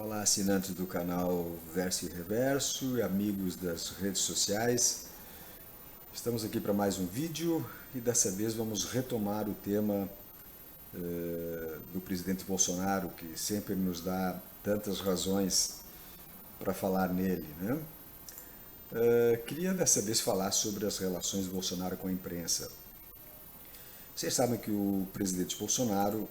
Olá, assinantes do canal Verso e Reverso e amigos das redes sociais. Estamos aqui para mais um vídeo e dessa vez vamos retomar o tema do presidente Bolsonaro, que sempre nos dá tantas razões para falar nele, né? Queria dessa vez falar sobre as relações do Bolsonaro com a imprensa. Vocês sabem que o presidente Bolsonaro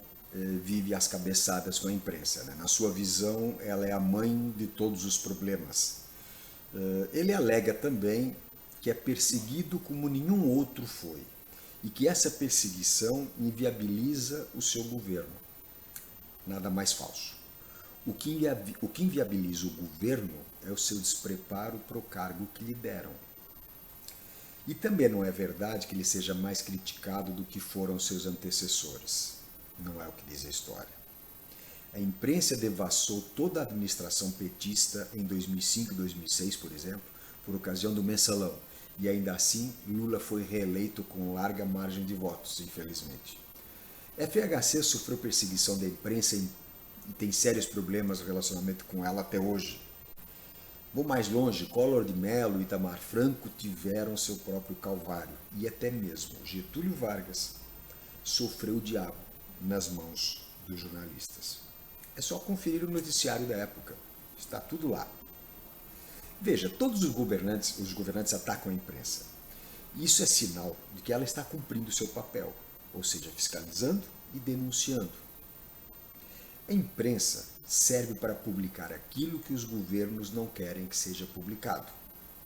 vive às cabeçadas com a imprensa, né? Na sua visão, ela é a mãe de todos os problemas. Ele alega também que é perseguido como nenhum outro foi e que essa perseguição inviabiliza o seu governo. Nada mais falso. O que inviabiliza o governo é o seu despreparo para o cargo que lhe deram. E também não é verdade que ele seja mais criticado do que foram seus antecessores. Não é o que diz a história. A imprensa devassou toda a administração petista em 2005 e 2006, por exemplo, por ocasião do mensalão. E ainda assim, Lula foi reeleito com larga margem de votos, infelizmente. FHC sofreu perseguição da imprensa e tem sérios problemas no relacionamento com ela até hoje. Vou mais longe, Collor de Mello e Itamar Franco tiveram seu próprio calvário. E até mesmo Getúlio Vargas sofreu o diabo nas mãos dos jornalistas. É só conferir o noticiário da época. Está tudo lá. Veja, todos os governantes atacam a imprensa. Isso é sinal de que ela está cumprindo o seu papel, ou seja, fiscalizando e denunciando. A imprensa serve para publicar aquilo que os governos não querem que seja publicado.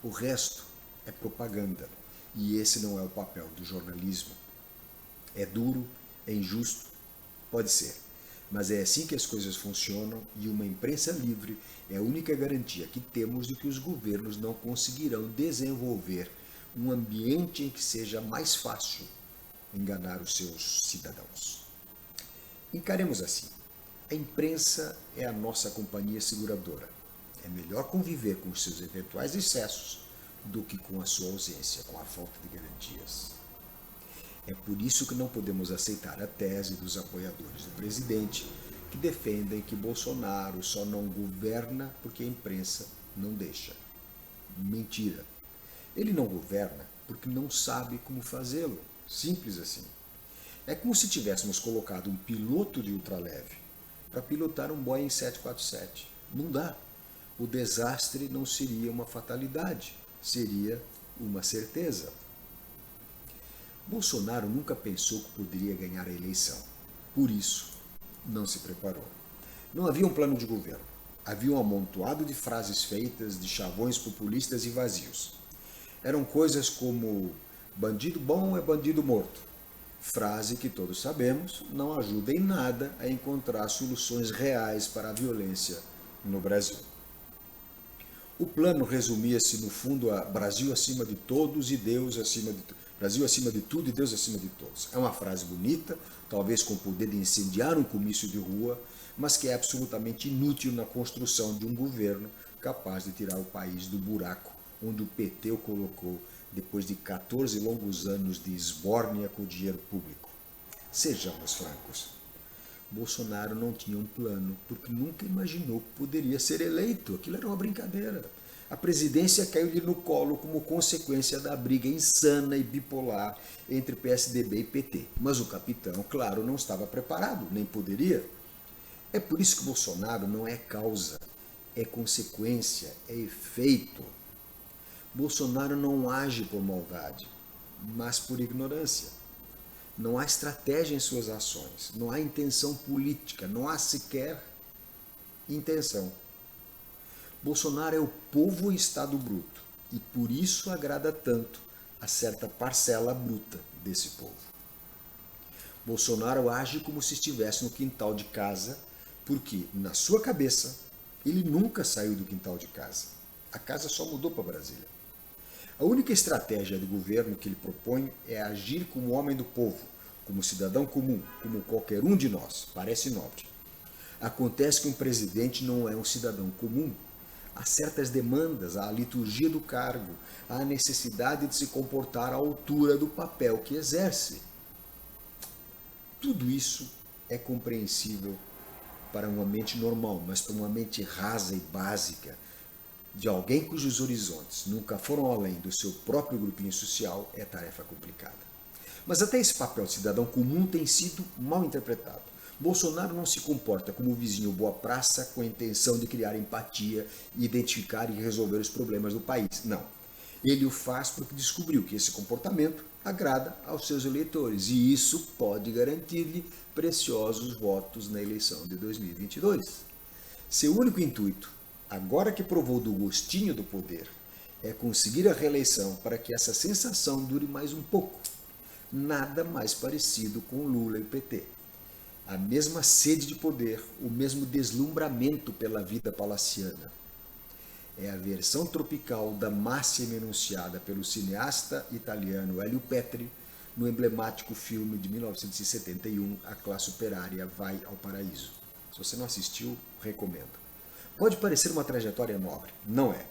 O resto é propaganda, e esse não é o papel do jornalismo. É duro, é injusto, pode ser, mas é assim que as coisas funcionam e uma imprensa livre é a única garantia que temos de que os governos não conseguirão desenvolver um ambiente em que seja mais fácil enganar os seus cidadãos. Encaremos assim. A imprensa é a nossa companhia seguradora. É melhor conviver com os seus eventuais excessos do que com a sua ausência, com a falta de garantias. É por isso que não podemos aceitar a tese dos apoiadores do presidente que defendem que Bolsonaro só não governa porque a imprensa não deixa. Mentira. Ele não governa porque não sabe como fazê-lo. Simples assim. É como se tivéssemos colocado um piloto de ultraleve para pilotar um Boeing 747. Não dá. O desastre não seria uma fatalidade, seria uma certeza. Bolsonaro nunca pensou que poderia ganhar a eleição. Por isso, não se preparou. Não havia um plano de governo. Havia um amontoado de frases feitas, de chavões populistas e vazios. Eram coisas como bandido bom é bandido morto. Frase que todos sabemos não ajuda em nada a encontrar soluções reais para a violência no Brasil. O plano resumia-se no fundo a Brasil acima de todos e Deus acima de todos. Brasil acima de tudo e Deus acima de todos. É uma frase bonita, talvez com o poder de incendiar um comício de rua, mas que é absolutamente inútil na construção de um governo capaz de tirar o país do buraco onde o PT o colocou depois de 14 longos anos de esbórnia com o dinheiro público. Sejamos francos. Bolsonaro não tinha um plano porque nunca imaginou que poderia ser eleito. Aquilo era uma brincadeira. A presidência caiu-lhe no colo como consequência da briga insana e bipolar entre PSDB e PT. Mas o capitão, claro, não estava preparado, nem poderia. É por isso que Bolsonaro não é causa, é consequência, é efeito. Bolsonaro não age por maldade, mas por ignorância. Não há estratégia em suas ações, não há intenção política, não há sequer intenção. Bolsonaro é o povo em estado bruto e por isso agrada tanto a certa parcela bruta desse povo. Bolsonaro age como se estivesse no quintal de casa, porque, na sua cabeça, ele nunca saiu do quintal de casa. A casa só mudou para Brasília. A única estratégia de governo que ele propõe é agir como homem do povo, como cidadão comum, como qualquer um de nós. Parece nobre. Acontece que um presidente não é um cidadão comum. Há certas demandas, há a liturgia do cargo, há a necessidade de se comportar à altura do papel que exerce. Tudo isso é compreensível para uma mente normal, mas para uma mente rasa e básica, de alguém cujos horizontes nunca foram além do seu próprio grupinho social, é tarefa complicada. Mas até esse papel de cidadão comum tem sido mal interpretado. Bolsonaro não se comporta como o vizinho boa praça com a intenção de criar empatia, identificar e resolver os problemas do país. Não. Ele o faz porque descobriu que esse comportamento agrada aos seus eleitores e isso pode garantir-lhe preciosos votos na eleição de 2022. Seu único intuito, agora que provou do gostinho do poder, é conseguir a reeleição para que essa sensação dure mais um pouco. Nada mais parecido com Lula e PT. A mesma sede de poder, o mesmo deslumbramento pela vida palaciana. É a versão tropical da máxima enunciada pelo cineasta italiano Elio Petri no emblemático filme de 1971, A Classe Operária Vai ao Paraíso. Se você não assistiu, recomendo. Pode parecer uma trajetória nobre, não é.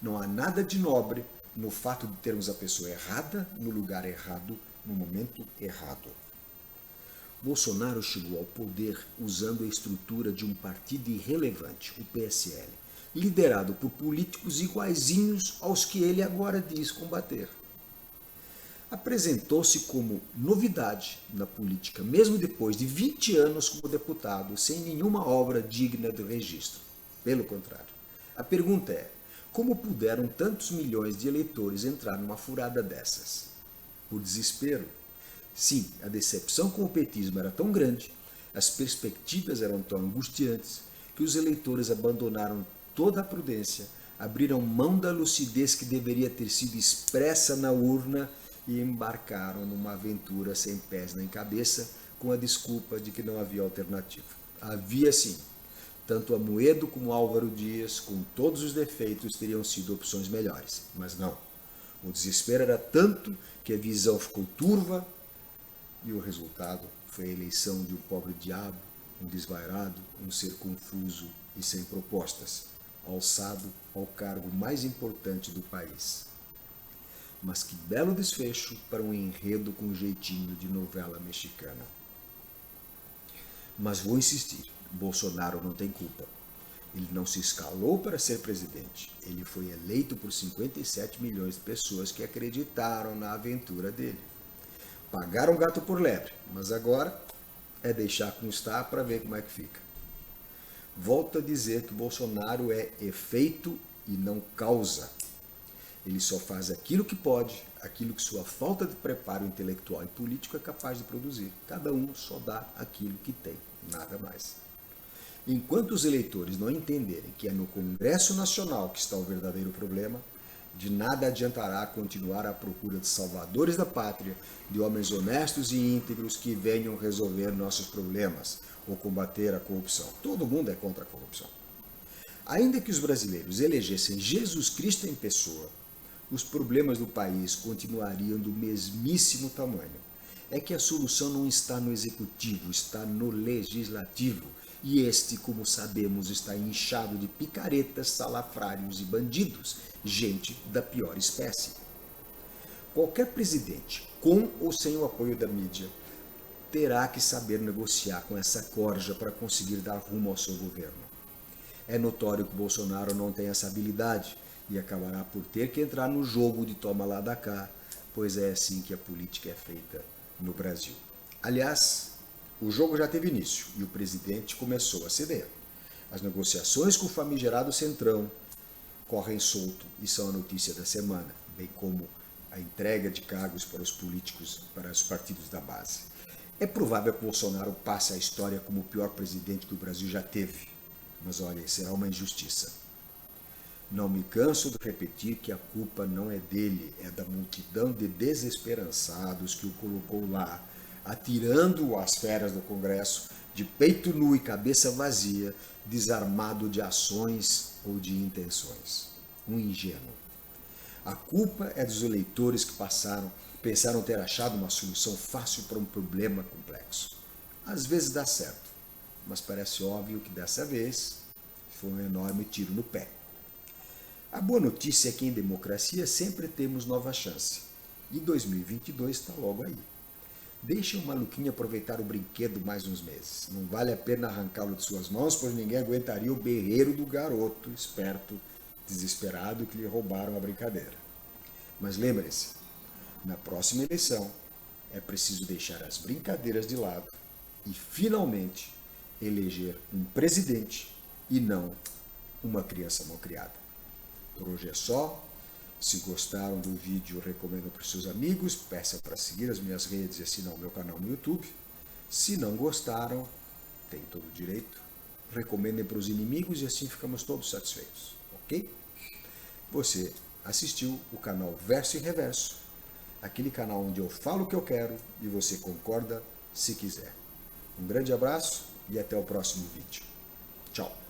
Não há nada de nobre no fato de termos a pessoa errada no lugar errado, no momento errado. Bolsonaro chegou ao poder usando a estrutura de um partido irrelevante, o PSL, liderado por políticos iguaizinhos aos que ele agora diz combater. Apresentou-se como novidade na política, mesmo depois de 20 anos como deputado, sem nenhuma obra digna de registro. Pelo contrário. A pergunta é, como puderam tantos milhões de eleitores entrar numa furada dessas? Por desespero? Sim, a decepção com o petismo era tão grande, as perspectivas eram tão angustiantes, que os eleitores abandonaram toda a prudência, abriram mão da lucidez que deveria ter sido expressa na urna e embarcaram numa aventura sem pés nem cabeça, com a desculpa de que não havia alternativa. Havia sim. Tanto Amoedo como Álvaro Dias, com todos os defeitos, teriam sido opções melhores. Mas não. O desespero era tanto que a visão ficou turva, e o resultado foi a eleição de um pobre diabo, um desvairado, um ser confuso e sem propostas, alçado ao cargo mais importante do país. Mas que belo desfecho para um enredo com jeitinho de novela mexicana. Mas vou insistir, Bolsonaro não tem culpa. Ele não se escalou para ser presidente. Ele foi eleito por 57 milhões de pessoas que acreditaram na aventura dele. Pagaram gato por lebre, mas agora é deixar como está para ver como é que fica. Volto a dizer que Bolsonaro é efeito e não causa. Ele só faz aquilo que pode, aquilo que sua falta de preparo intelectual e político é capaz de produzir. Cada um só dá aquilo que tem, nada mais. Enquanto os eleitores não entenderem que é no Congresso Nacional que está o verdadeiro problema, de nada adiantará continuar à procura de salvadores da pátria, de homens honestos e íntegros que venham resolver nossos problemas ou combater a corrupção. Todo mundo é contra a corrupção. Ainda que os brasileiros elegessem Jesus Cristo em pessoa, os problemas do país continuariam do mesmíssimo tamanho. É que a solução não está no executivo, está no legislativo. E este, como sabemos, está inchado de picaretas, salafrários e bandidos, gente da pior espécie. Qualquer presidente, com ou sem o apoio da mídia, terá que saber negociar com essa corja para conseguir dar rumo ao seu governo. É notório que Bolsonaro não tem essa habilidade e acabará por ter que entrar no jogo de toma lá da cá, pois é assim que a política é feita no Brasil. Aliás, o jogo já teve início e o presidente começou a ceder. As negociações com o famigerado Centrão correm solto e são a notícia da semana, bem como a entrega de cargos para os políticos, para os partidos da base. É provável que Bolsonaro passe a história como o pior presidente que o Brasil já teve, mas olha, será uma injustiça. Não me canso de repetir que a culpa não é dele, é da multidão de desesperançados que o colocou lá, atirando às feras do Congresso, de peito nu e cabeça vazia, desarmado de ações ou de intenções. Um ingênuo. A culpa é dos eleitores que pensaram ter achado uma solução fácil para um problema complexo. Às vezes dá certo, mas parece óbvio que dessa vez foi um enorme tiro no pé. A boa notícia é que em democracia sempre temos nova chance, e 2022 está logo aí. Deixe o maluquinho aproveitar o brinquedo mais uns meses. Não vale a pena arrancá-lo de suas mãos, pois ninguém aguentaria o berreiro do garoto esperto, desesperado que lhe roubaram a brincadeira. Mas lembre-se, na próxima eleição é preciso deixar as brincadeiras de lado e finalmente eleger um presidente e não uma criança malcriada. Por hoje é só. Se gostaram do vídeo, recomendo para os seus amigos, peça para seguir as minhas redes e assinar o meu canal no YouTube. Se não gostaram, tem todo o direito, recomendem para os inimigos e assim ficamos todos satisfeitos, ok? Você assistiu o canal Verso e Reverso, aquele canal onde eu falo o que eu quero e você concorda se quiser. Um grande abraço e até o próximo vídeo. Tchau!